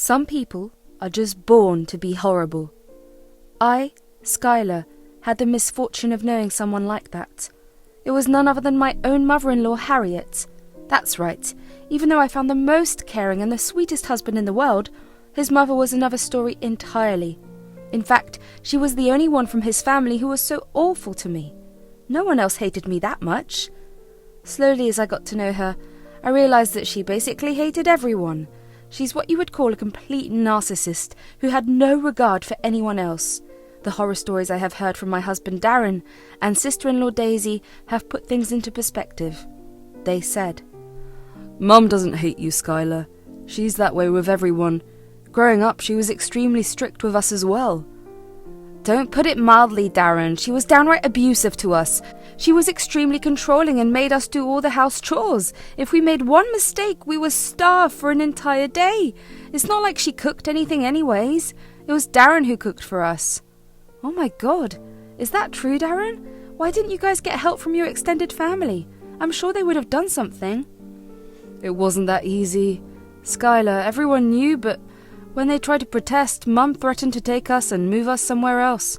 Some people are just born to be horrible. I, Skylar, had the misfortune of knowing someone like that. It was none other than my own mother-in-law, Harriet. That's right, even though I found the most caring and the sweetest husband in the world, his mother was another story entirely. In fact, she was the only one from his family who was so awful to me. No one else hated me that much. Slowly, as I got to know her, I realized that she basically hated everyone. She's what you would call a complete narcissist who had no regard for anyone else. The horror stories I have heard from my husband Darren and sister-in-law Daisy have put things into perspective. They said, "Mum doesn't hate you, Skylar. She's that way with everyone. Growing up, she was extremely strict with us as well." "Don't put it mildly, Darren. She was downright abusive to us. She was extremely controlling and made us do all the house chores. If we made one mistake, we were starved for an entire day. It's not like she cooked anything anyways. It was Darren who cooked for us." "Oh my God. Is that true, Darren? Why didn't you guys get help from your extended family? I'm sure they would have done something." "It wasn't that easy. Skylar, everyone knew, but when they tried to protest, Mum threatened to take us and move us somewhere else.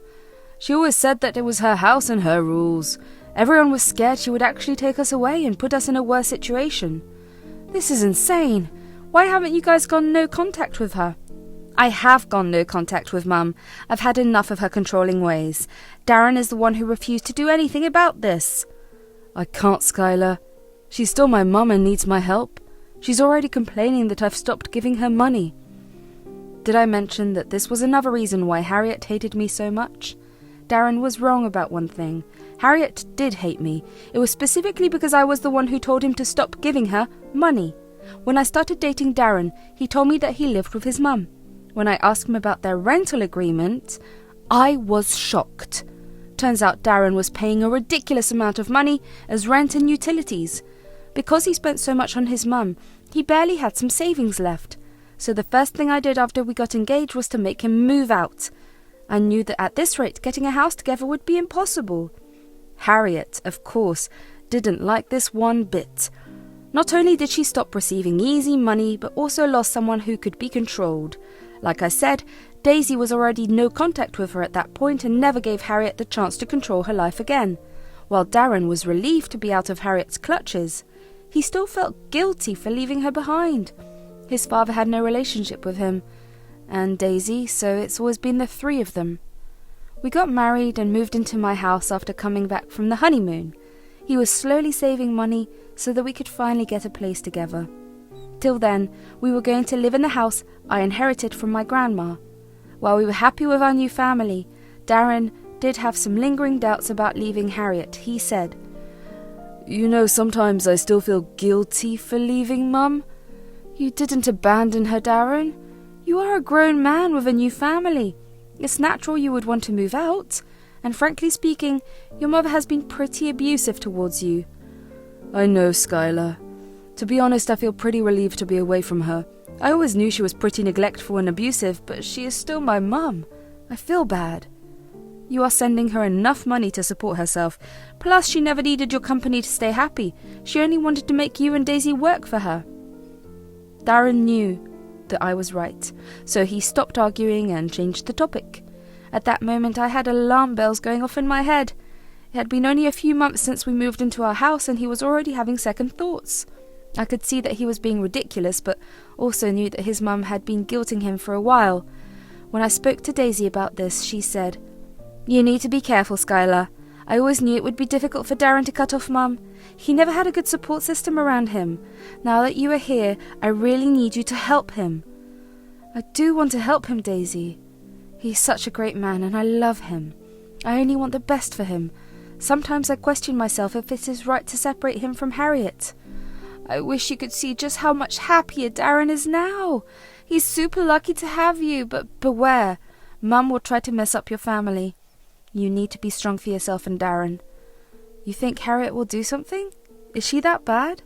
She always said that it was her house and her rules. Everyone was scared she would actually take us away and put us in a worse situation." "This is insane. Why haven't you guys gone no contact with her?" "I have gone no contact with Mum. I've had enough of her controlling ways. Darren is the one who refused to do anything about this." "I can't, Skylar. She's still my mum and needs my help. She's already complaining that I've stopped giving her money." Did I mention that this was another reason why Harriet hated me so much? Darren was wrong about one thing. Harriet did hate me. It was specifically because I was the one who told him to stop giving her money. When I started dating Darren, he told me that he lived with his mum. When I asked him about their rental agreement, I was shocked. Turns out Darren was paying a ridiculous amount of money as rent and utilities. Because he spent so much on his mum, he barely had some savings left. So the first thing I did after we got engaged was to make him move out. I knew that at this rate, getting a house together would be impossible. Harriet, of course, didn't like this one bit. Not only did she stop receiving easy money, but also lost someone who could be controlled. Like I said, Daisy was already no contact with her at that point and never gave Harriet the chance to control her life again. While Darren was relieved to be out of Harriet's clutches, he still felt guilty for leaving her behind. His father had no relationship with him and Daisy, so it's always been the three of them. We got married and moved into my house after coming back from the honeymoon. He was slowly saving money so that we could finally get a place together. Till then, we were going to live in the house I inherited from my grandma. While we were happy with our new family, Darren did have some lingering doubts about leaving Harriet. He said, "You know, sometimes I still feel guilty for leaving Mum." "You didn't abandon her, Darren. You are a grown man with a new family. It's natural you would want to move out. And frankly speaking, your mother has been pretty abusive towards you." "I know, Skylar. To be honest, I feel pretty relieved to be away from her. I always knew she was pretty neglectful and abusive, but she is still my mum. I feel bad." "You are sending her enough money to support herself. Plus, she never needed your company to stay happy. She only wanted to make you and Daisy work for her." Darren knew that I was right, so he stopped arguing and changed the topic. At that moment, I had alarm bells going off in my head. It had been only a few months since we moved into our house, and he was already having second thoughts. I could see that he was being ridiculous, but also knew that his mum had been guilting him for a while. When I spoke to Daisy about this, she said, "You need to be careful, Skylar. I always knew it would be difficult for Darren to cut off Mum. He never had a good support system around him. Now that you are here, I really need you to help him." "I do want to help him, Daisy. He's such a great man and I love him. I only want the best for him. Sometimes I question myself if it is right to separate him from Harriet. I wish you could see just how much happier Darren is now. He's super lucky to have you, but beware. Mum will try to mess up your family. You need to be strong for yourself and Darren." "You think Harriet will do something? Is she that bad?"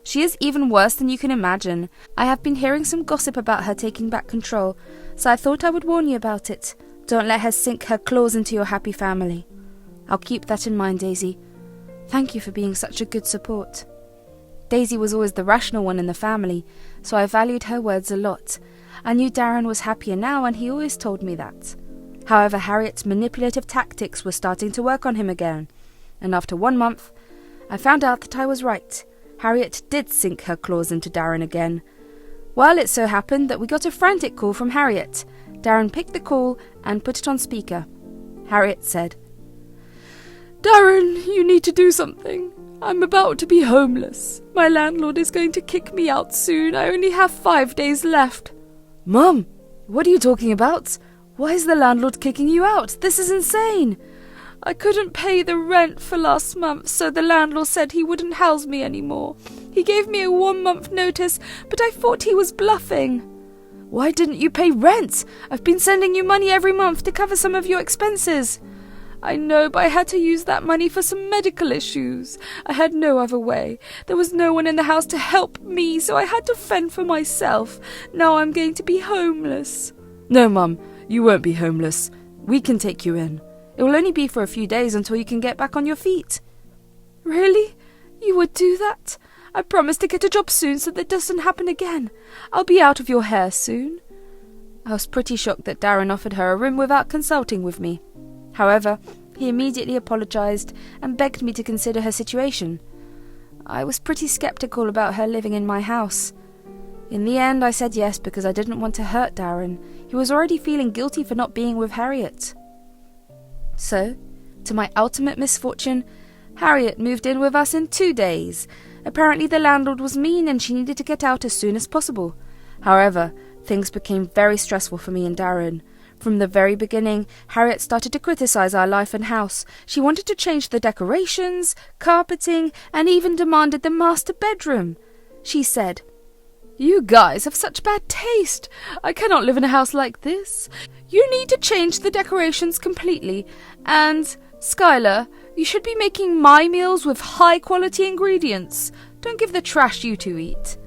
"She is even worse than you can imagine. I have been hearing some gossip about her taking back control, so I thought I would warn you about it. Don't let her sink her claws into your happy family." "I'll keep that in mind, Daisy. Thank you for being such a good support." Daisy was always the rational one in the family, so I valued her words a lot. I knew Darren was happier now, and he always told me that. However, Harriet's manipulative tactics were starting to work on him again, and after 1 month, I found out that I was right. Harriet did sink her claws into Darren again. Well, it so happened that we got a frantic call from Harriet. Darren picked the call and put it on speaker. Harriet said, "Darren, you need to do something. I'm about to be homeless. My landlord is going to kick me out soon. I only have 5 days left." "Mum, what are you talking about? Why is the landlord kicking you out? This is insane." "I couldn't pay the rent for last month, so the landlord said he wouldn't house me anymore. He gave me a 1-month notice, but I thought he was bluffing." "Why didn't you pay rent? I've been sending you money every month to cover some of your expenses." "I know, but I had to use that money for some medical issues. I had no other way. There was no one in the house to help me, so I had to fend for myself. Now I'm going to be homeless." "No, Mum, you won't be homeless. We can take you in. It will only be for a few days until you can get back on your feet." "Really? You would do that? I promise to get a job soon so that doesn't happen again. I'll be out of your hair soon." I was pretty shocked that Darren offered her a room without consulting with me. However, he immediately apologised and begged me to consider her situation. I was pretty sceptical about her living in my house. In the end, I said yes because I didn't want to hurt Darren. He was already feeling guilty for not being with Harriet. So, to my ultimate misfortune, Harriet moved in with us in 2 days. Apparently the landlord was mean and she needed to get out as soon as possible. However, things became very stressful for me and Darren. From the very beginning, Harriet started to criticise our life and house. She wanted to change the decorations, carpeting, and even demanded the master bedroom. She said, "You guys have such bad taste. I cannot live in a house like this. You need to change the decorations completely. And, Skylar, you should be making my meals with high-quality ingredients. Don't give the trash you two eat."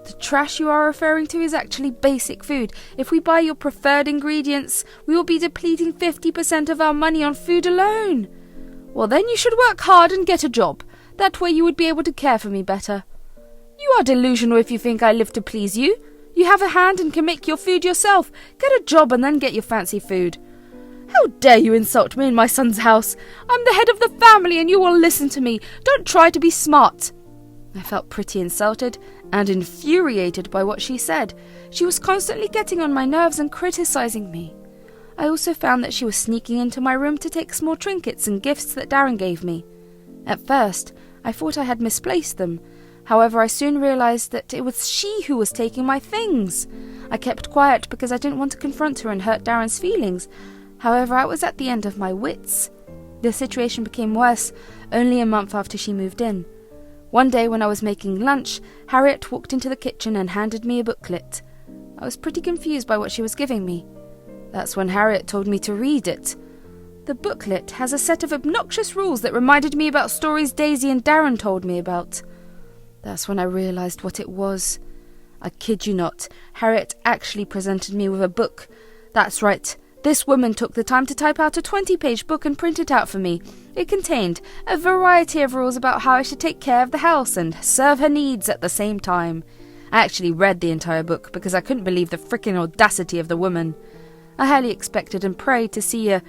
The trash you are referring to is actually basic food. If we buy your preferred ingredients, we will be depleting 50% of our money on food alone. "Well, then you should work hard and get a job. That way you would be able to care for me better." "You are delusional if you think I live to please you. You have a hand and can make your food yourself. Get a job and then get your fancy food." "How dare you insult me in my son's house? I'm the head of the family and you will listen to me. Don't try to be smart." I felt pretty insulted and infuriated by what she said. She was constantly getting on my nerves and criticising me. I also found that she was sneaking into my room to take small trinkets and gifts that Darren gave me. At first, I thought I had misplaced them. However, I soon realised that it was she who was taking my things. I kept quiet because I didn't want to confront her and hurt Darren's feelings. However, I was at the end of my wits. The situation became worse only a month after she moved in. One day when I was making lunch, Harriet walked into the kitchen and handed me a booklet. I was pretty confused by what she was giving me. That's when Harriet told me to read it. The booklet has a set of obnoxious rules that reminded me about stories Daisy and Darren told me about. That's when I realised what it was. I kid you not, Harriet actually presented me with a book. That's right. This woman took the time to type out a 20-page book and print it out for me. It contained a variety of rules about how I should take care of the house and serve her needs at the same time. I actually read the entire book because I couldn't believe the frickin' audacity of the woman. I highly expected and prayed to see a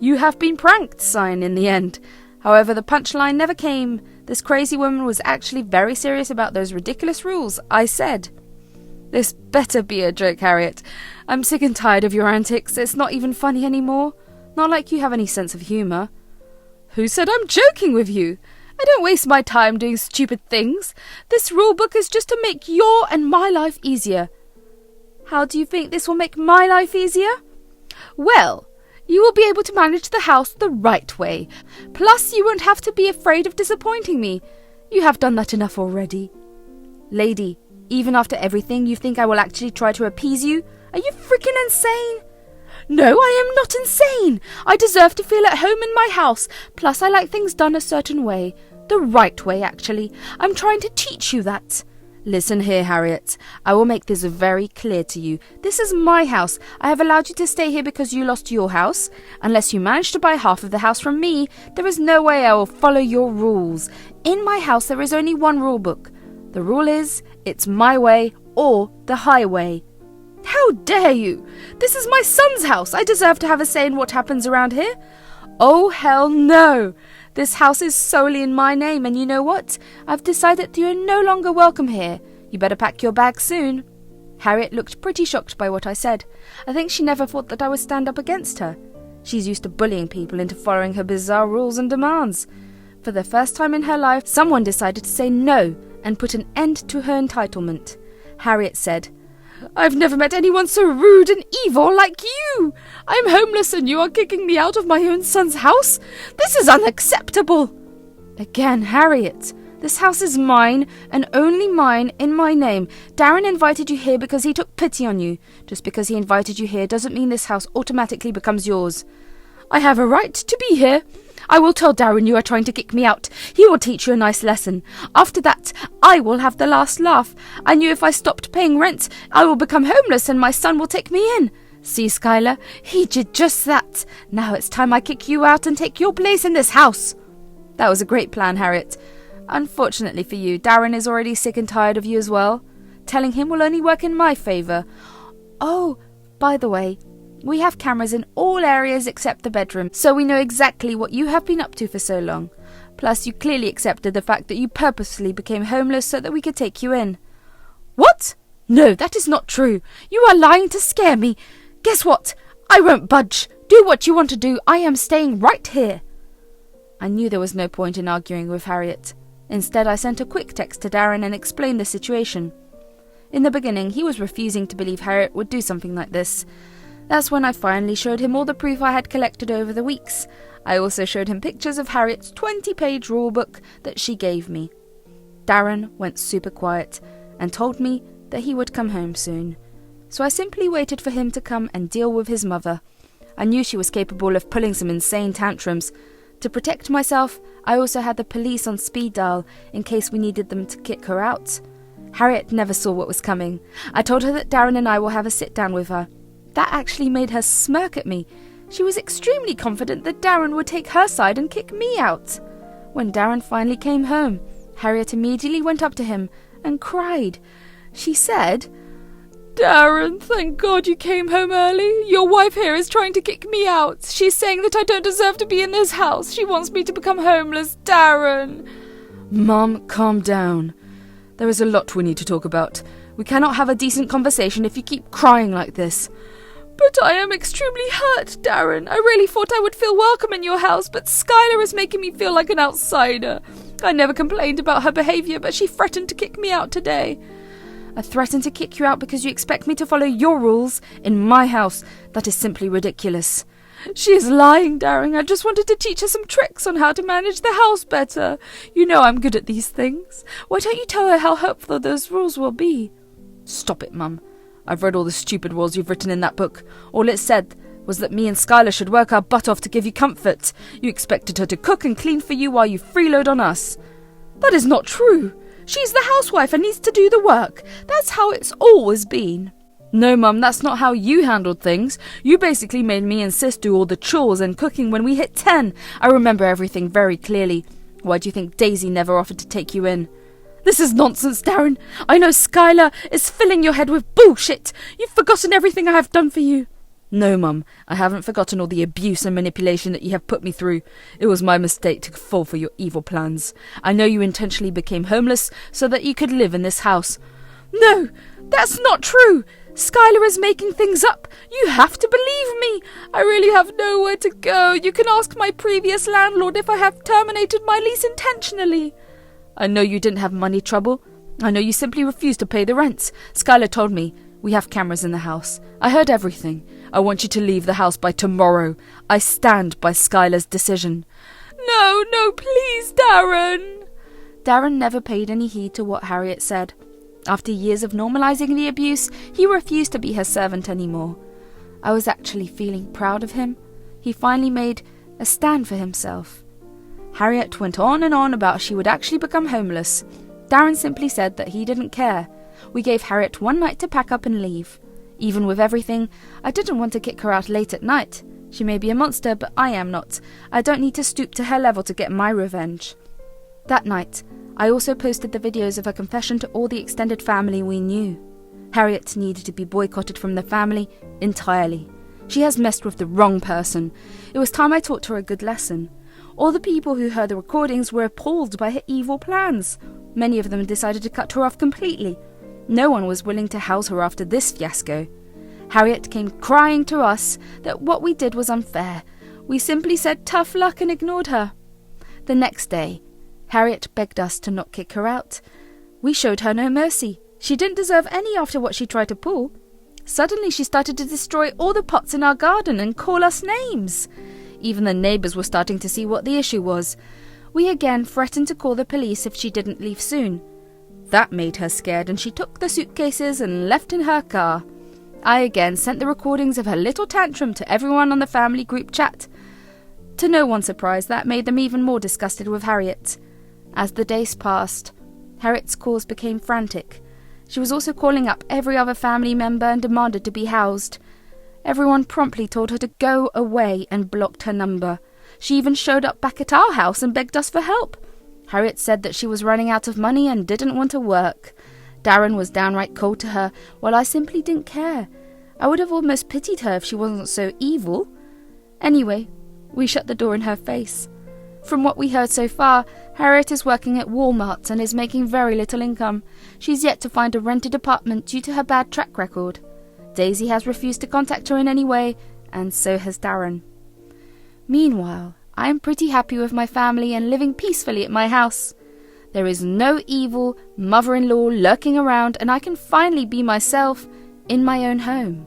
"you have been pranked" sign in the end. However, the punchline never came. This crazy woman was actually very serious about those ridiculous rules. I said, "This better be a joke, Harriet. I'm sick and tired of your antics. It's not even funny anymore. Not like you have any sense of humour." "Who said I'm joking with you? I don't waste my time doing stupid things. This rule book is just to make your and my life easier." "How do you think this will make my life easier?" "Well, you will be able to manage the house the right way. Plus, you won't have to be afraid of disappointing me. You have done that enough already." "Lady, even after everything, you think I will actually try to appease you? Are you freaking insane?" "No, I am not insane. I deserve to feel at home in my house. Plus, I like things done a certain way. The right way, actually. I'm trying to teach you that." "Listen here, Harriet. I will make this very clear to you. This is my house. I have allowed you to stay here because you lost your house. Unless you manage to buy half of the house from me, there is no way I will follow your rules. In my house, there is only one rule book. The rule is, it's my way or the highway." How dare you? This is my son's house. I deserve to have a say in what happens around here. Oh, hell no. This house is solely in my name, and you know what? I've decided that you're no longer welcome here. You better pack your bag soon. Harriet looked pretty shocked by what I said. I think she never thought that I would stand up against her. She's used to bullying people into following her bizarre rules and demands. For the first time in her life, someone decided to say no and put an end to her entitlement. Harriet said, "I've never met anyone so rude and evil like you. I'm homeless and you are kicking me out of my own son's house? This is unacceptable." Again, Harriet, this house is mine and only mine in my name. Darren invited you here because he took pity on you. Just because he invited you here doesn't mean this house automatically becomes yours. I have a right to be here. I will tell Darren you are trying to kick me out. He will teach you a nice lesson. After that, I will have the last laugh. I knew if I stopped paying rent, I will become homeless and my son will take me in. See, Skylar, he did just that. Now it's time I kick you out and take your place in this house. That was a great plan, Harriet. Unfortunately for you, Darren is already sick and tired of you as well. Telling him will only work in my favour. Oh, by the way, we have cameras in all areas except the bedroom, so we know exactly what you have been up to for so long. Plus, you clearly accepted the fact that you purposefully became homeless so that we could take you in. What? No, that is not true. You are lying to scare me. Guess what? I won't budge. Do what you want to do. I am staying right here. I knew there was no point in arguing with Harriet. Instead, I sent a quick text to Darren and explained the situation. In the beginning, he was refusing to believe Harriet would do something like this. That's when I finally showed him all the proof I had collected over the weeks. I also showed him pictures of Harriet's 20-page rulebook that she gave me. Darren went super quiet and told me that he would come home soon. So I simply waited for him to come and deal with his mother. I knew she was capable of pulling some insane tantrums. To protect myself, I also had the police on speed dial in case we needed them to kick her out. Harriet never saw what was coming. I told her that Darren and I will have a sit-down with her. That actually made her smirk at me. She was extremely confident that Darren would take her side and kick me out. When Darren finally came home, Harriet immediately went up to him and cried. She said, "Darren, thank God you came home early. Your wife here is trying to kick me out. She's saying that I don't deserve to be in this house. She wants me to become homeless. Darren." Mom, calm down. There is a lot we need to talk about. We cannot have a decent conversation if you keep crying like this. "But I am extremely hurt, Darren. I really thought I would feel welcome in your house, but Skylar is making me feel like an outsider. I never complained about her behaviour, but she threatened to kick me out today." I threatened to kick you out because you expect me to follow your rules in my house. That is simply ridiculous. "She is lying, Darren. I just wanted to teach her some tricks on how to manage the house better. You know I'm good at these things. Why don't you tell her how helpful those rules will be?" Stop it, Mum. I've read all the stupid rules you've written in that book. All it said was that me and Skylar should work our butt off to give you comfort. You expected her to cook and clean for you while you freeload on us. That is not true. She's the housewife and needs to do the work. That's how it's always been. No, Mum, that's not how you handled things. You basically made me insist do all the chores and cooking when we hit 10. I remember everything very clearly. Why do you think Daisy never offered to take you in? This is nonsense, Darren. I know Skylar is filling your head with bullshit. You've forgotten everything I have done for you. No, Mum, I haven't forgotten all the abuse and manipulation that you have put me through. It was my mistake to fall for your evil plans. I know you intentionally became homeless so that you could live in this house. No, that's not true. Skylar is making things up. You have to believe me. I really have nowhere to go. You can ask my previous landlord if I have terminated my lease intentionally. I know you didn't have money trouble. I know you simply refused to pay the rent. Skylar told me. We have cameras in the house. I heard everything. I want you to leave the house by tomorrow. I stand by Skylar's decision. No, please, Darren. Darren never paid any heed to what Harriet said. After years of normalizing the abuse, he refused to be her servant anymore. I was actually feeling proud of him. He finally made a stand for himself. Harriet went on and on about she would actually become homeless. Darren simply said that he didn't care. We gave Harriet one night to pack up and leave. Even with everything, I didn't want to kick her out late at night. She may be a monster, but I am not. I don't need to stoop to her level to get my revenge. That night, I also posted the videos of her confession to all the extended family we knew. Harriet needed to be boycotted from the family entirely. She has messed with the wrong person. It was time I taught her a good lesson. All the people who heard the recordings were appalled by her evil plans. Many of them decided to cut her off completely. No one was willing to house her after this fiasco. Harriet came crying to us that what we did was unfair. We simply said tough luck and ignored her. The next day, Harriet begged us to not kick her out. We showed her no mercy. She didn't deserve any after what she tried to pull. Suddenly she started to destroy all the pots in our garden and call us names. Even the neighbours were starting to see what the issue was. We again threatened to call the police if she didn't leave soon. That made her scared and she took the suitcases and left in her car. I again sent the recordings of her little tantrum to everyone on the family group chat. To no one's surprise, that made them even more disgusted with Harriet. As the days passed, Harriet's calls became frantic. She was also calling up every other family member and demanded to be housed. Everyone promptly told her to go away and blocked her number. She even showed up back at our house and begged us for help. Harriet said that she was running out of money and didn't want to work. Darren was downright cold to her, while I simply didn't care. I would have almost pitied her if she wasn't so evil. Anyway, we shut the door in her face. From what we heard so far, Harriet is working at Walmart and is making very little income. She's yet to find a rented apartment due to her bad track record. Daisy has refused to contact her in any way, and so has Darren. Meanwhile, I am pretty happy with my family and living peacefully at my house. There is no evil mother-in-law lurking around, and I can finally be myself in my own home.